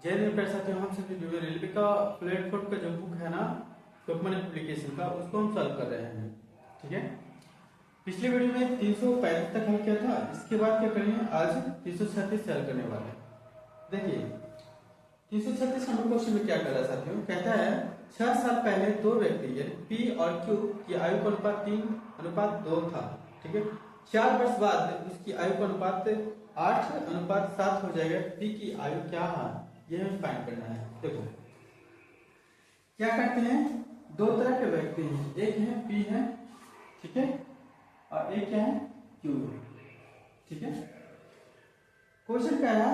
जय हिंद प्यारे साथियों, हम सभी रेलवे का प्लेटफॉर्म का जो बुक है ना डॉक्यूमेंट एप्लीकेशन का, उसको हम सॉल्व कर रहे हैं। ठीक है, पिछले वीडियो में 335 तक हल किया था। इसके बाद क्या करेंगे, आज 336 हल करने वाले हैं। देखिए 336 नंबर क्वेश्चन में क्या कर रहा है साथियों, कहता है 6 साल पहले दो व्यक्ति यानी पी और क्यू की आयु का अनुपात 3:2 था। ठीक है, 4 वर्ष बाद उसकी आयु का अनुपात 8:7 हो जाएगा। पी की आयु क्या है यह हमें फाइंड करना है। देखो क्या करते हैं, दो तरह के व्यक्ति हैं, एक है पी है, ठीक है, और एक क्या है क्यू है। ठीक है, क्वेश्चन क्या है,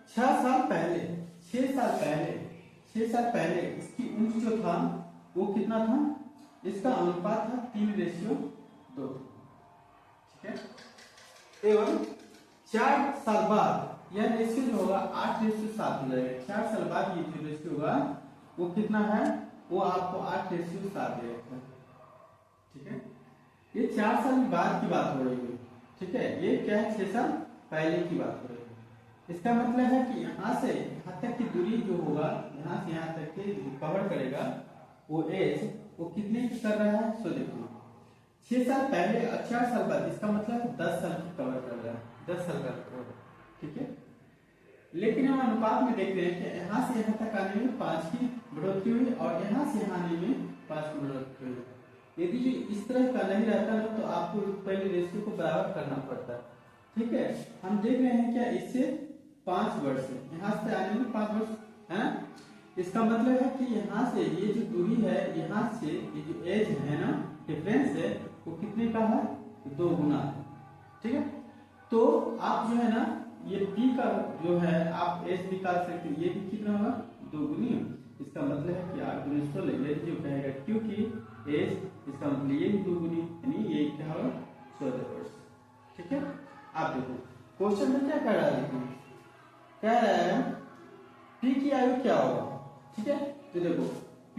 6 साल पहले 6 साल पहले इसकी उम्र जो था वो कितना था, इसका अनुपात था 3:2। ठीक है, एवं 4 साल बाद यह रेशियो जो होगा 8:7 हो जाएगा। 4 साल बाद ये जो रेशियो होगा वो कितना है, वो आपको 8:7 देगा। ठीक है, ये 4 साल बाद की बात हो रही है। ठीक है, ये क्या है, 6 साल पहले की बात हो रही है। इसका मतलब है कि यहाँ से यहाँ तक की दूरी जो होगा, यहाँ से यहाँ तक की कवर करेगा वो एज, वो कितने की कर रहा है। सो देखो 6 साल पहले और 4 साल बाद, इसका मतलब 10 साल की कवर कर रहा है, 10 साल का कवर। ठीक है, लेकिन हम अनुपात में देखते हैं कि यहाँ से यहाँ तक आने में 5 की बढ़ोतरी हुई और यहाँ से यहाँ आने में 5 की बढ़ोतरी हुई। यदि इस तरह का नहीं रहता ना तो आपको पहले रेशियो को बराबर करना पड़ता। ठीक है, हम देख रहे हैं क्या, इससे 5 वर्ष है, यहाँ से आने में 5 वर्ष है। इसका मतलब है कि यहाँ से ये जो दूरी है, यहाँ से ये जो एज है ना, डिफरेंस है, वो कितने का है, 2 गुना है। ठीक है, तो आप जो है ना ये p का जो है आप एज निकाल सकते हैं, ये भी कितना होगा, 2 गुनी। इसका मतलब है कि 8 गुनी 16, ये जो कहेगा क्यों की एज, इसका मतलब ये भी 2 गुनी, यानी ये क्या होगा 14 वर्ष। ठीक है, आप देखो क्वेश्चन में क्या कह रहा है, देखो कह रहा है p की आयु क्या होगा। ठीक है, तो देखो p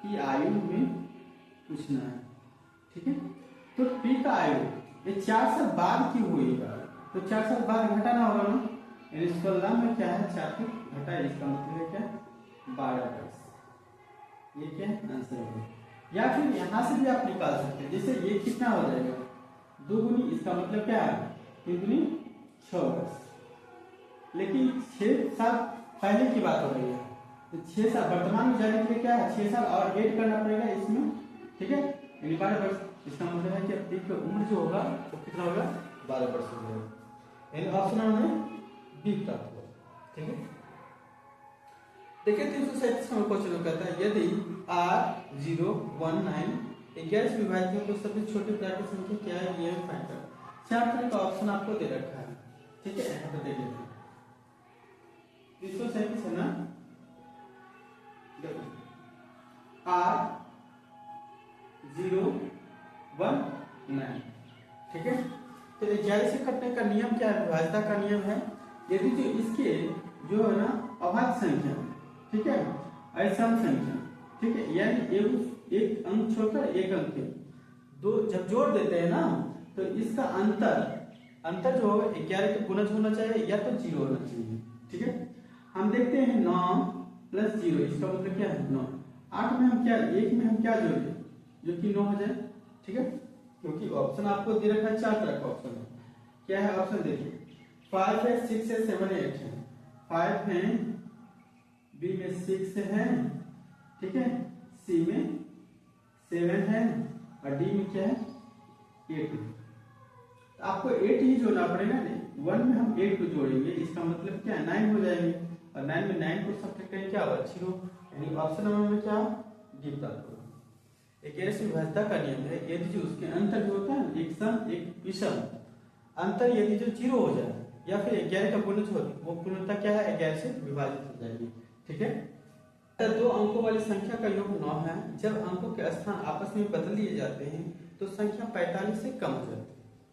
की आयु में पूछना है। ठीक है, तो p का आयु ये 4 साल बाद की हुई है, तो 4 साल बाद घटाना होगा ना, यानी 16 में क्या है 4 को घटाए, इसका मतलब है क्या 12 वर्ष। ये क्या आंसर होगा। या फिर यहां से भी आप निकाल सकते हैं, जैसे ये कितना हो जाएगा 2 गुनी, इसका मतलब क्या है 3 गुनी 6 वर्ष। लेकिन 6 साल पहले की बात हो रही है, तो 6 साल वर्तमान में जाने के लिए क्या है 6 साल और ऐड करना पड़ेगा इसमें। ठीक है, यानी 12 वर्ष। इसका मतलब है कि पी की उम्र जो होगा वो कितना होगा, 12 वर्ष हो जाएगा। यानी ऑप्शन हमें बी प्राप्त हुआ। ठीक है, देखिए 337 नंबर क्वेश्चन कहता है यदि R019 11 से विभाजित तो सबसे छोटी प्राकृतिक संख्या क्या है, ये फाइंड करें। 4 तरह का ऑप्शन आपको दे रखा है। ठीक है, यहाँ पे देख लेते हैं 337 है ना, देखो R019। ठीक है, तो 11 से कटने का नियम क्या है, विभाज्यता का नियम है। यदि जो इसके जो है ना अभाज्य संख्या, ठीक है, असम संख्या, ठीक है, यानी एक अंक छोड़कर एक अंक के दो जब जोड़ देते हैं ना, तो इसका अंतर जो होगा 11 के गुणज होना चाहिए या तो 0 होना चाहिए। ठीक है, हम देखते हैं 9 + 0, इसका मतलब क्या है 9। 8 में हम क्या, 1 में हम क्या जोड़े जो कि 9 हो जाए। ठीक है, क्योंकि ऑप्शन आपको दे रखा है 4 तरह का ऑप्शन है। क्या है ऑप्शन, देखिए 5 है, 6 है, 7 है, 8 है। 5 है, बी में 6 है, ठीक है, सी में 7 है और डी में क्या है 8 है। तो आपको 8 ही जोड़ना पड़ेगा। 1 में हम 8 को जोड़ेंगे, इसका मतलब क्या 9 हो जाएंगे, और 9 में 9 को सब्ट्रैक्ट करेंगे क्या होगा 0, यानी ऑप्शन नंबर में क्या डी प्राप्त होगा। एक ऐसी विभाज्यता का नियम है, यदि जो उसके अंतर जो होता है एक सम एक विषम अंतर, यदि जो 0 हो जाए या फिर 11 का गुणज हो, वो पूर्णतः क्या है 11 से विभाजित हो जाएगी। ठीक है, दो अंकों वाली संख्या का योग 9 है। जब अंकों के स्थान आपस में बदल दिए जाते हैं तो संख्या 45 से कम हो जाती है।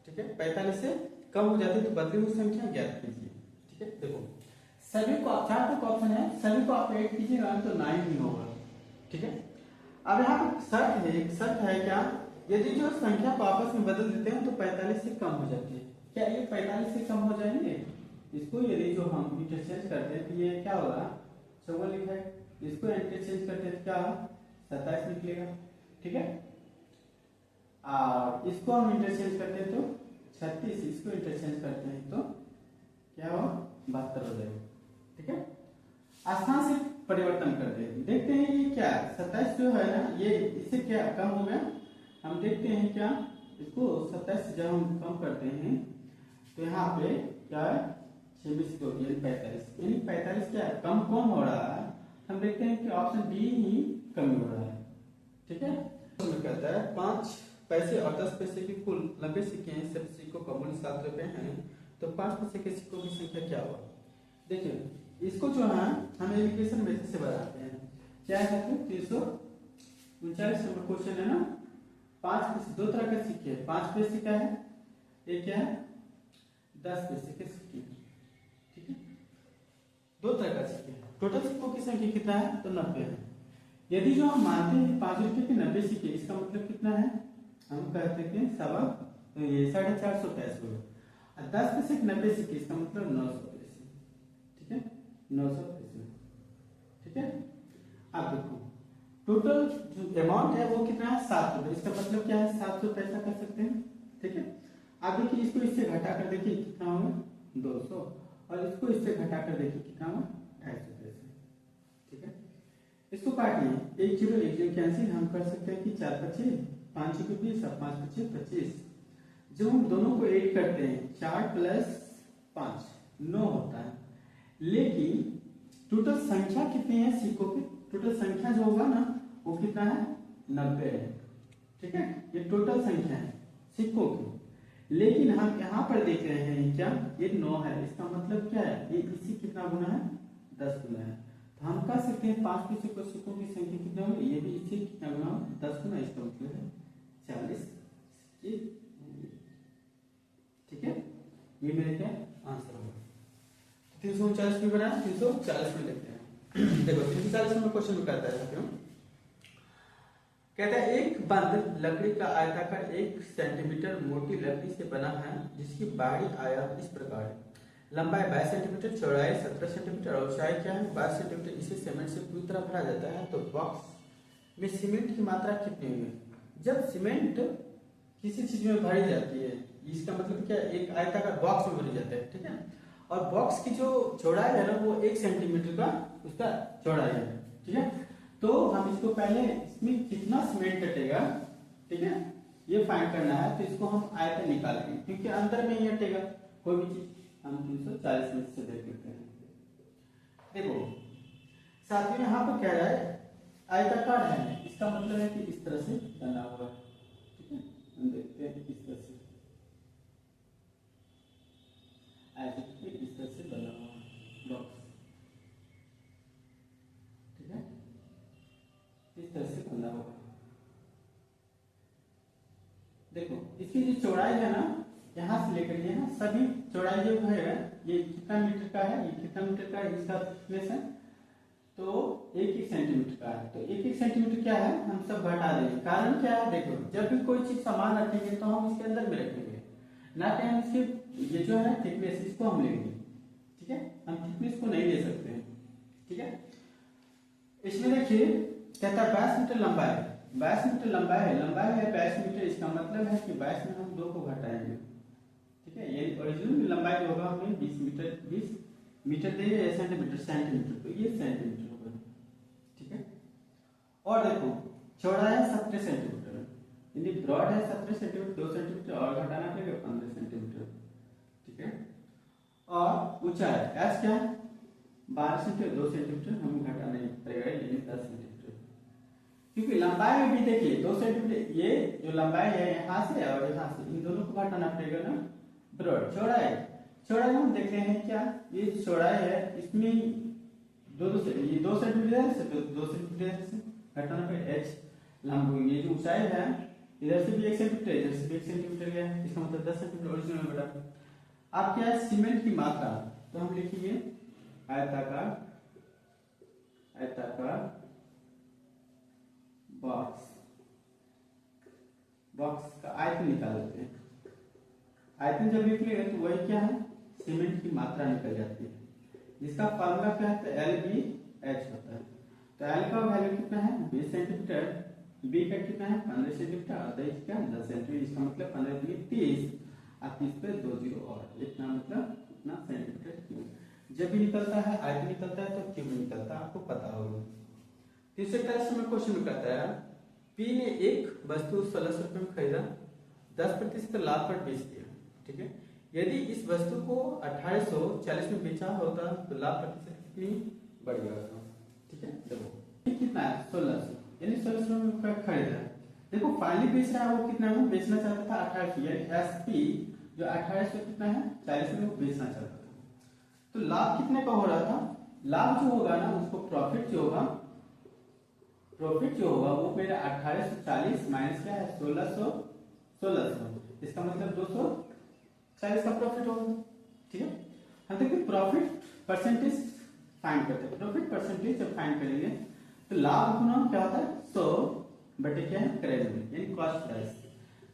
ठीक है, 45 से कम हो जाती है, तो बदली हुई संख्या ज्ञात कीजिए। ठीक है, देखो सभी को 4 तक ऑप्शन है, सभी को आप ऐड कीजिएगा तो 9 ही होगा। ठीक है, अब यहाँ पे शर्त है क्या, यदि जो संख्या को आपस में बदल देते हैं तो 45 से कम हो जाती है। क्या ये 45 से कम हो जाएंगे, इसको यदि जो हम इंटरचेंज करते हैं तो ये क्या होगा, 54 लिखा है। इसको इंटरचेंज करते हैं तो क्या 27 निकलेगा, ठीक है। और इसको हम इंटरचेंज करते हैं तो 36, इसको इंटरचेंज करते हैं तो क्या हो 72 हो जाएगा, ठीक है। स्थान से परिवर्तन करते हैं, देखते हैं ये क्या 27 जो है ना ये इससे क्या कम हो गया। हम देखते हैं क्या इसको 27 जब हम कम करते हैं तो यहाँ पे क्या है 26 को 45, यानी 45 क्या है कम कौन हो रहा है। हम देखते हैं कि ऑप्शन डी ही कम हो रहा है, ठीक है। तो कहता है 5 पैसे और 10 पैसे की कुल 90 सिक्के हैं, सब सिक्कों का मूल्य 7 रुपए है, तो 5 पैसे के सिक्कों की संख्या क्या होगा। देखिए इसको जो है हम एलिगेशन मेथड से बनाते हैं, क्या है 339 नंबर क्वेश्चन है ना। 5 पैसे, दो तरह के सिक्के हैं, 5 पैसे का है, एक क्या है 10 पैसे के सिक्के, ठीक है। दो तरह का सिक्के, टोटल सिक्कों की संख्या कितना है तो 90 है। यदि जो हम मानते हैं 5 रुपए के 90 सिक्के, इसका मतलब कितना है, हम कहते हैं सवा, तो ये 450 पैसे हुए। 10 पैसे के 90 सिक्के, इसका मतलब 900 पैसे, ठीक है 900 पैसे, ठीक है। अब देखो टोटल जो अमाउंट है वो कितना है 7 रुपए, इसका मतलब क्या है 700 पैसा कर सकते हैं, ठीक है। अब देखिए इसको इससे घटा कर देखिए कितना होगा 200, और इसको इससे घटा कर देखिए कितना होगा 250 पैसे, ठीक है। इसको काटिए, 1 0 1 0 कैंसिल, हम कर सकते हैं कि 4 25 5 के 20 और 5 25 25। जब हम दोनों को ऐड करते हैं 4 + 5 9 होता है, लेकिन टोटल संख्या कितनी है सिक्कों की, टोटल संख्या जो होगा ना वो कितना है 90 है, ठीक है। ये टोटल संख्या है सिक्कों की, लेकिन हम यहाँ पर देख रहे हैं क्या ये 9 है, इसका मतलब क्या है ये इसी कितना गुना है 10 गुना है। तो हम कह सकते हैं 5 पैसे को सिक्कों की संख्या कितना होगी, ये भी इसी कितना गुना 10 गुना, इसका मतलब है 40 सिक्के, ठीक है। ये मेरे क्या आंसर होगा। 339 में बना 340 में लिखते हैं। देखो 340 में क्वेश्चन में कहता है क्यों, कहता है एक बंद लकड़ी का आयताकार 1 सेंटीमीटर मोटी लकड़ी से बना है जिसकी बाहरी आयाम इस प्रकार है, लंबाई 22 सेंटीमीटर, चौड़ाई 17 सेंटीमीटर और ऊंचाई क्या है 22 सेंटीमीटर। इसे सीमेंट से पूरी तरह भरा जाता है, तो बॉक्स में सीमेंट की मात्रा कितनी होगी। जब सीमेंट किसी चीज में भरी जाती है, इसका मतलब क्या एक आयताकार बॉक्स में भरी जाता है, ठीक है। और बॉक्स की जो चौड़ाई है ना वो 1 सेंटीमीटर का उसका चौड़ाई है, ठीक है। तो हम इसको पहले इसमें कितना सीमेंट कटेगा, ठीक है, ये फाइंड करना है। तो इसको हम आयतन निकालेंगे क्योंकि अंदर में ही हटेगा कोई भी चीज। हम 340 में से देख लेते हैं। देखो साथ में यहाँ पर कह रहा है आयताकार है, इसका मतलब है कि इस तरह से बना हुआ है, ठीक है। हम देखते हैं इस तरह से इस तरह से बना हुआ है बॉक्स, ठीक है, इस तरह से बना हुआ है। देखो इसकी जो चौड़ाई है ना यहाँ से लेकर यहाँ सभी चौड़ाई जो है ये कितना मीटर का है, ये कितना मीटर का है, इसका थिकनेस है तो 1 सेंटीमीटर का है। तो 1 सेंटीमीटर क्या है हम सब घटा देंगे, कारण क्या है देखो जब भी कोई चीज सामान रखेंगे तो हम इसके अंदर में रखेंगे, ना कि हम इसके ये जो है थिकनेस इसको हम लेंगे, ठीक है। हम थिकनेस को नहीं ले सकते हैं, ठीक है। इसमें देखिए कहता है 22 मीटर लंबाई है, 22 मीटर लंबाई है, 22 मीटर, इसका मतलब है कि 22 में हम 2 को घटाएंगे, ठीक है। ये ओरिजिनल लंबाई जो होगा हमें 20 मीटर देंगे या सेंटीमीटर, तो ये सेंटीमीटर होगा, ठीक है। और देखो चौड़ाई है 17 सेंटीमीटर, यानी ब्रॉड है 17 सेंटीमीटर, 2 सेंटीमीटर और घटाना पड़ेगा 15 सेंटीमीटर, ठीक है। और ऊंचाई एस क्या है 12 सेंटीमीटर, 2 सेंटीमीटर हमें घटाना पड़ेगा यानी 10 सेंटीमीटर, क्योंकि लंबाई में भी देखिए 2 सेंटीमीटर, ये जो लंबाई है यहाँ से और यहाँ से इन दोनों को घटाना पड़ेगा ना। ब्रॉड चौड़ाई हम देख रहे हैं क्या ये चौड़ाई है इसमें ये 2 सेंटीमीटर से 2 सेंटीमीटर से घटाना पड़ेगा एच। लंबाई ये जो ऊंचाई है इधर से भी 1 सेंटीमीटर, इधर से भी 1 सेंटीमीटर गया, इसका मतलब 10 सेंटीमीटर ओरिजिनल में बेटा। अब क्या है सीमेंट की मात्रा, तो हम लिखेंगे आयताकार बॉक्स का आयतन निकाल लेते हैं। आयतन जब लिख लेंगे तो वही क्या है सीमेंट की मात्रा निकल जाती है, जिसका फॉर्मूला क्या है, LBH होता है। तो L का वैल्यू कितना है 20 सेंटीमीटर, B का कितना है 15 सेंटीमीटर और H का 10 सेंटीमीटर। इसका मतलब 15 दूनी 30 और 30 पे 2 जीरो और इतना मतलब इतना सेंटीमीटर क्यूब। जब भी निकलता है IP निकलता है तो क्यूब निकलता है, आपको पता होगा। तीसरे टेस्ट में क्वेश्चन में कहता है P ने एक वस्तु 1600 रुपये में खरीदा, 10% लाभ पर बेच दिया, ठीक है। यदि इस वस्तु को 1840 में बेचा होता तो लाभ प्रतिशत कितनी बढ़ गया होता, ठीक है। देखो कितना है 1600, यानी 1600 में खरीदा। देखो फाइनली बेच रहा है वो कितना में बेचना चाहता था 1800, यानी SP जो 1800 कितना है 40 में वो बेचना चाहता था। तो लाभ कितने का हो रहा था, लाभ जो होगा ना उसको प्रॉफिट जो होगा वो मेरा 1840 माइनस क्या है 1600, इसका मतलब 240 का प्रॉफिट होगा, ठीक है। हम देखिए प्रॉफिट परसेंटेज फाइंड करते हैं। प्रॉफिट परसेंटेज जब फाइंड करेंगे तो लाभ गुना क्या होता है 100 बटे क्या है करेंगे, यानी कॉस्ट प्राइस।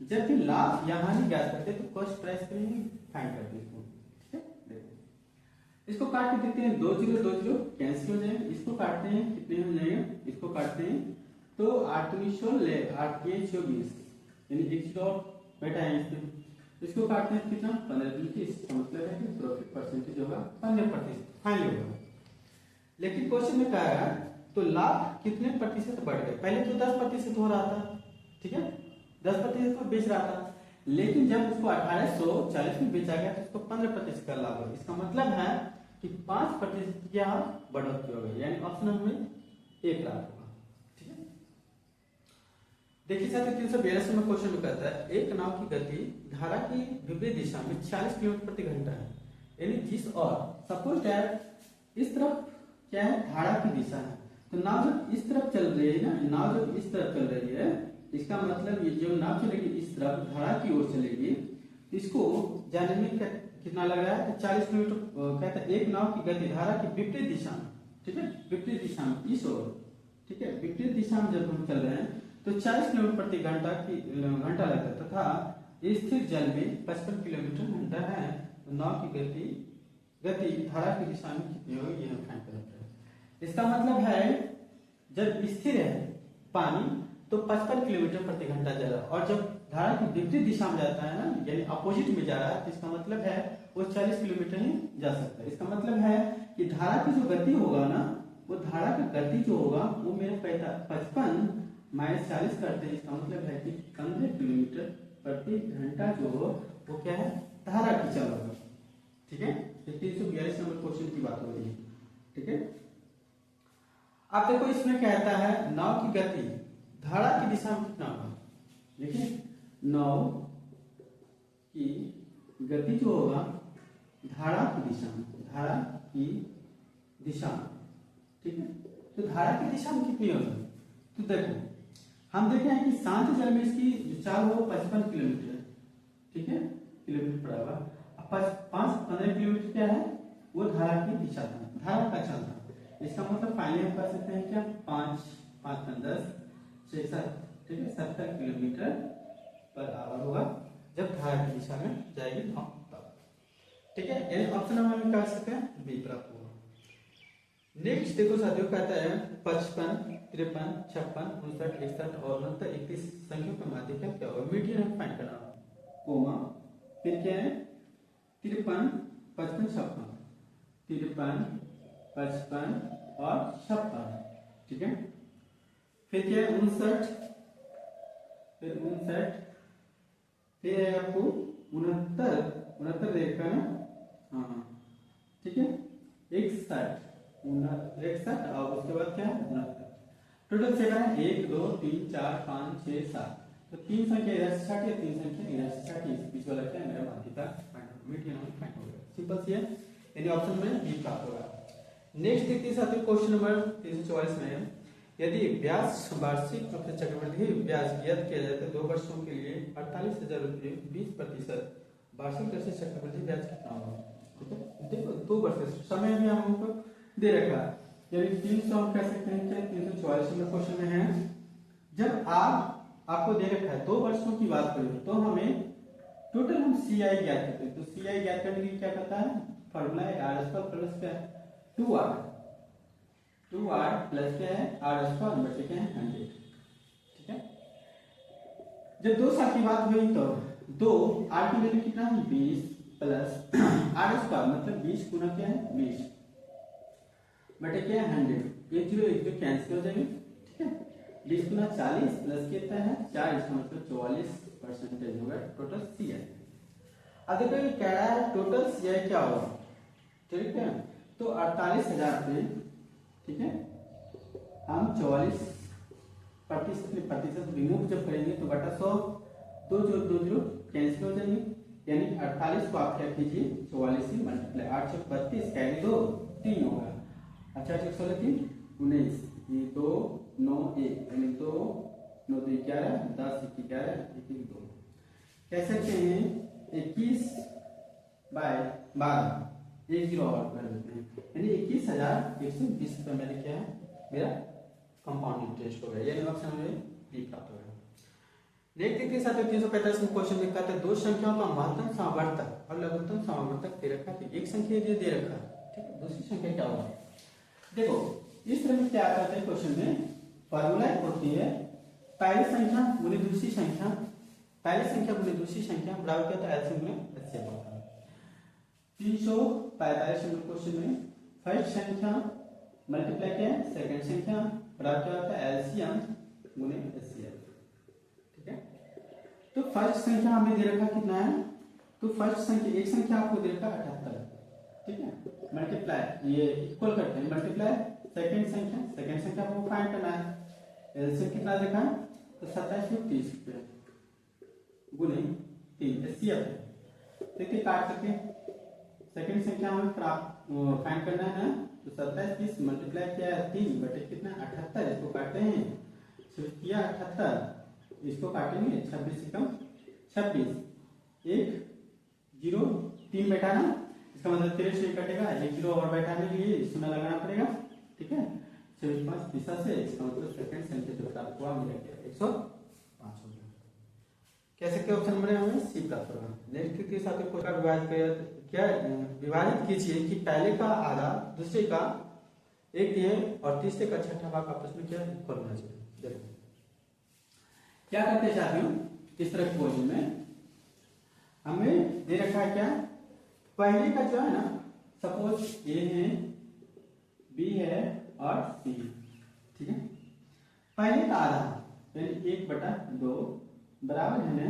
जब भी लाभ यहाँ नहीं ज्ञात करते तो कॉस्ट प्राइस करेंगे फाइंड करते हैं, ठीक है। देखो इसको काट के देखते हैं, 2 जीरो 2 जीरो कैंसिल हो जाएंगे। इसको काटते हैं कितने हो जाएंगे, इसको काटते हैं तो 8 दूनी 16 8 के 24, यानी एक जीरो बैठा है इसमें। इसको काटते हैं कितना 15 दूनी 30, इसका मतलब है कि प्रॉफिट परसेंटेज होगा 15% फाइनल होगा। लेकिन क्वेश्चन में क्या है तो लाभ कितने प्रतिशत बढ़ गए, पहले तो 10% हो रहा था, ठीक है, 10% को बेच रहा था, लेकिन जब उसको 1840 में बेचा गया तो उसको 15% का लाभ हुआ। इसका मतलब है कि 5% की बढ़ोतरी हो गई, यानी ऑप्शन में 1 लाख होगा, ठीक है। देखिए साथियों 382 में क्वेश्चन में कहता है एक नाव की गति धारा की विपरीत दिशा में 40 किलोमीटर प्रति घंटा है, यानी जिस और सपोज दैट इस तरफ क्या है धारा की दिशा है, तो नाव जब इस तरफ चल रही है ना, नाव जब इस तरफ चल रही है, इसका मतलब ये जो नाव चलेगी इस तरफ धारा की ओर चलेगी, इसको जाने में कितना लग रहा है 40 किलोमीटर। कहता है एक नाव की गति धारा की विपरीत दिशा में, ठीक है, विपरीत दिशा में इस ओर, ठीक है, विपरीत दिशा में जब हम चल रहे हैं तो 40 किलोमीटर प्रति घंटा लगता है तथा स्थिर जल में 55 किलोमीटर घंटा है। तो नाव की गति धारा की दिशा में कितनी होगी, यह फाइंड करना है। इसका मतलब है जब स्थिर है पानी तो 55 किलोमीटर प्रति घंटा जा रहा है, और जब धारा की विपरीत दिशा में जाता है ना, यानी अपोजिट में जा रहा है, तो इसका मतलब है वो 40 किलोमीटर ही जा सकता है। इसका मतलब है कि धारा की जो गति होगा ना, वो धारा की गति जो होगा वो मेरे 55 माइनस 40 करते हैं, इसका मतलब है कि 15 किलोमीटर प्रति घंटा जो हो वो क्या है धारा की चल होगा, ठीक है। 342 नंबर क्वेश्चन की बात हो रही है, ठीक है। अब देखो इसमें कहता है नाव की गति धारा की दिशा में कितना होगा, देखिए नाव की गति जो होगा धारा की दिशा में, धारा की दिशा में, ठीक है। तो धारा की दिशा में कितनी होगी, तो देखो हम देखे हैं कि शांत जल में इसकी जो चाल हो 55 किलोमीटर, ठीक है, किलोमीटर पर आएगा। 15 किलोमीटर क्या है वो धारा की दिशा था, धारा का चल था। इसका मतलब फाइनली हम कर सकते हैं क्या 5 5 10 6 7, ठीक है, 70 किलोमीटर पर आवर होगा जब धारा की दिशा में जाएगी तब, ठीक है। यानी ऑप्शन हम कर सकते हैं बी प्राप्त होगा। नेक्स्ट देखो साथियों कहता है 55 53 56 59 61 और 69 31 संख्याओं के माध्य का क्या होगा, मीडियन हम फाइंड करना कोमा, फिर क्या है 53 55 56 53 55 और 56, ठीक है। फिर क्या है 59, फिर 59, फिर है आपको 69 देखा ना, हाँ, ठीक है 61 और उसके बाद क्या है 69। टोटल सेवन है 1 2 3 4 5 6 7, तो 3 संख्या इधर से हटी, 3 संख्या इधर से हटी, बीच वाला क्या है मेरा माध्यिका मीडियन फाइंड हो गया, सिंपल सी है, यानी ऑप्शन में बी प्राप्त होगा। नेक्स्ट देखते हैं साथियों क्वेश्चन नंबर 344 में यदि ब्याज वार्षिक रूप से चक्रवृद्धि ब्याज ज्ञात किया जाए तो 2 वर्षों के लिए 48,000 रुपये 20% वार्षिक दर से चक्रवृद्धि ब्याज कितना होगा, ठीक है। देखो 2 वर्ष समय भी हमको दे रखा है, यानी 300 हम कह सकते हैं कि 344 नंबर क्वेश्चन में है। जब आपको दे रखा है 2 वर्षों की बात करें तो हमें टोटल हम सी आई ज्ञात करते हैं, तो सी आई ज्ञात करने के लिए क्या करता है, फॉर्मूला है आर स्क्वायर प्लस क्या है 2r प्लस क्या है आर स्क्वायर बटे क्या है 100। ठीक है, जब 2 साल की बात हुई तो 2 आर की वैल्यू कितना है 20 प्लस आर स्क्वायर मतलब 20 गुना क्या है 20 बटे क्या है 100, ये जीरो एक जो कैंसिल हो जाएंगे। ठीक है, 20 गुना 40 प्लस कितना है 4, इसका मतलब 44% होगा टोटल सी आई। अब देखो ये कह रहा है टोटल सी आई क्या होगा, ठीक है, तो 48,000 पे, ठीक है, हम 44% रिमूव जब करेंगे तो बटा 100, 2 0 कैंसिल हो जाएंगे, यानी 48 को आप क्या कीजिए 44 से मल्टीप्लाई, 8 से 32 कैरी 2 3 होगा, अच्छा 16 3 19, ये 2 9 1 यानी 2 9 2 11 10 11 1 2, कह सकते हैं 21 बाय 12 एक जीरो और कर देते हैं, यानी 21,120 रुपये मैंने क्या है मेरा कंपाउंड इंटरेस्ट हो गया, यानी ऑप्शन में बी प्राप्त हो गया। नेक्स्ट देखते हैं साथियों 345 में क्वेश्चन लिखा था दो संख्याओं का महत्तम समावर्तक और लघुत्तम समावर्तक दे रखा है, एक संख्या दे रखा है, ठीक है, दूसरी संख्या क्या होगा, देखो इस तरह में क्या आता है क्वेश्चन में, फॉर्मूला होती है पहली संख्या गुने दूसरी संख्या, पहली संख्या गुने दूसरी संख्या बराबर क्या होता है एलसीएम गुने एचसीएफ होता है। 345 नंबर क्वेश्चन में फर्स्ट संख्या मल्टीप्लाई क्या है सेकंड संख्या बराबर क्या होता है एलसीएम गुने एचसीएफ। ठीक है, तो फर्स्ट संख्या हमें दे रखा कितना है, तो फर्स्ट संख्या एक संख्या आपको दे रखा 78, ठीक है, मल्टीप्लाई ये इक्वल करते हैं मल्टीप्लाई सेकंड संख्या को फाइंड करना है, एलसीएम कितना देखा है तो 2730 रुपये गुने 3 एचसीएफ। देखिए काट करके सेकंड संख्या हमें फाइंड करना है ना, तो 2730 मल्टीप्लाई किया है 3 बटे कितना 78, इसको काटते हैं किया 78, इसको काटेंगे 26 से कम 26 1 0 3 बैठा ना, इसका मतलब 13 से कटेगा, 1 जीरो और बैठाने के लिए इसमें लगाना पड़ेगा। ठीक है, 24 5 दिशा से इसका मतलब सेकंड संख्या जो प्राप्त हुआ मिला 105 हो गया। कैसे क्या ऑप्शन नंबर हमें सी प्राप्त होगा। नेक्स्ट के साथ कोई का विभाजित कीजिए कि पहले का आधा दूसरे का एक दिए और तीसरे का छठा भाग आपस में क्या इक्वल होना चाहिए। देखो क्या करते साथियों, इस तरह क्वेश्चन में हमें दे रखा है क्या, पहले का जो है ना सपोज ए है बी है और सी, ठीक है, पहले का आधा यानी 1/2 बराबर है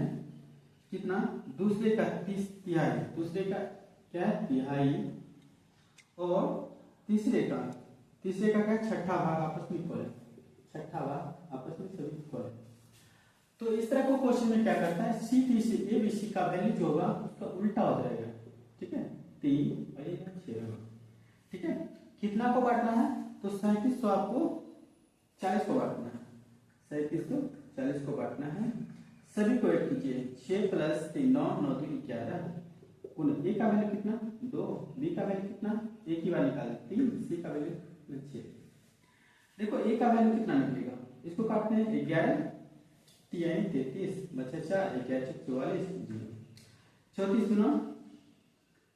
कितना दूसरे का 30 तिहाई, दूसरे का क्या है तिहाई और तीसरे का क्या छठा भाग आपस में इक्वल है, छठा भाग आपस में सभी इक्वल है। तो इस तरह को क्वेश्चन में क्या करता है C T C A B C का वैल्यू जो होगा उसका उल्टा हो जाएगा। ठीक है, 3 और 6 होगा। ठीक है, कितना को बांटना है तो 37 आपको 40 को बांटना है, 37 को 40 को बांटना है, सभी को ऐड कीजिए 6 + 3 9 9 2 11 ए का वैल्यू कितना 2, बी का वैल्यू कितना ए की बार निकालें 3, सी का वैल्यू 6। देखो ए का वैल्यू कितना निकलेगा, इसको काटते हैं 11 3 33 बचा 4 11 44 0 34 गुना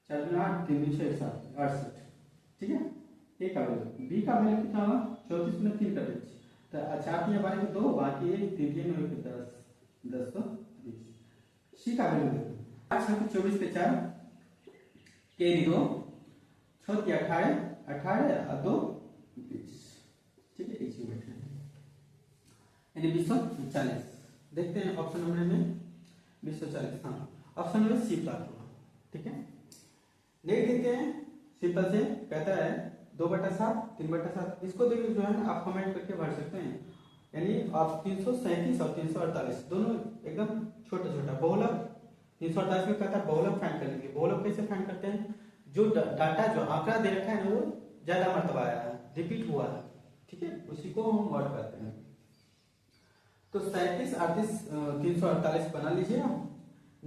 4 गुना 8 3 6 7 68। ठीक है, ए का वैल्यू, बी का वैल्यू कितना होगा 34 गुना 3 का 5 तो 4 3 बाकी 2 बाकी 1 3 3 9 10 10 तो 20। सी का वैल्यू देखो 8 24 के 4 के 2 6 18 18 और 2 20। ठीक है, इसी में यानी 240। देखते हैं ऑप्शन नंबर में 240, हाँ ऑप्शन नंबर सी प्राप्त होगा। ठीक है, नेक्स्ट देखते हैं सिंपल से कहता है 2/7 3/7, इसको देखिए जो है ना आप कमेंट करके भर सकते हैं, यानी आप 337 और 348 दोनों एकदम छोटा छोटा बहुलक 348 में कहता है बहुलक फाइंड कर लेंगे। बहुलक कैसे फाइंड करते हैं, जो डाटा जो आंकड़ा दे रखा है ना वो ज्यादा मर्तबा आया है, रिपीट हुआ है, ठीक है, उसी को हम वर्ड करते हैं। तो 37 38 348 बना लीजिए आप,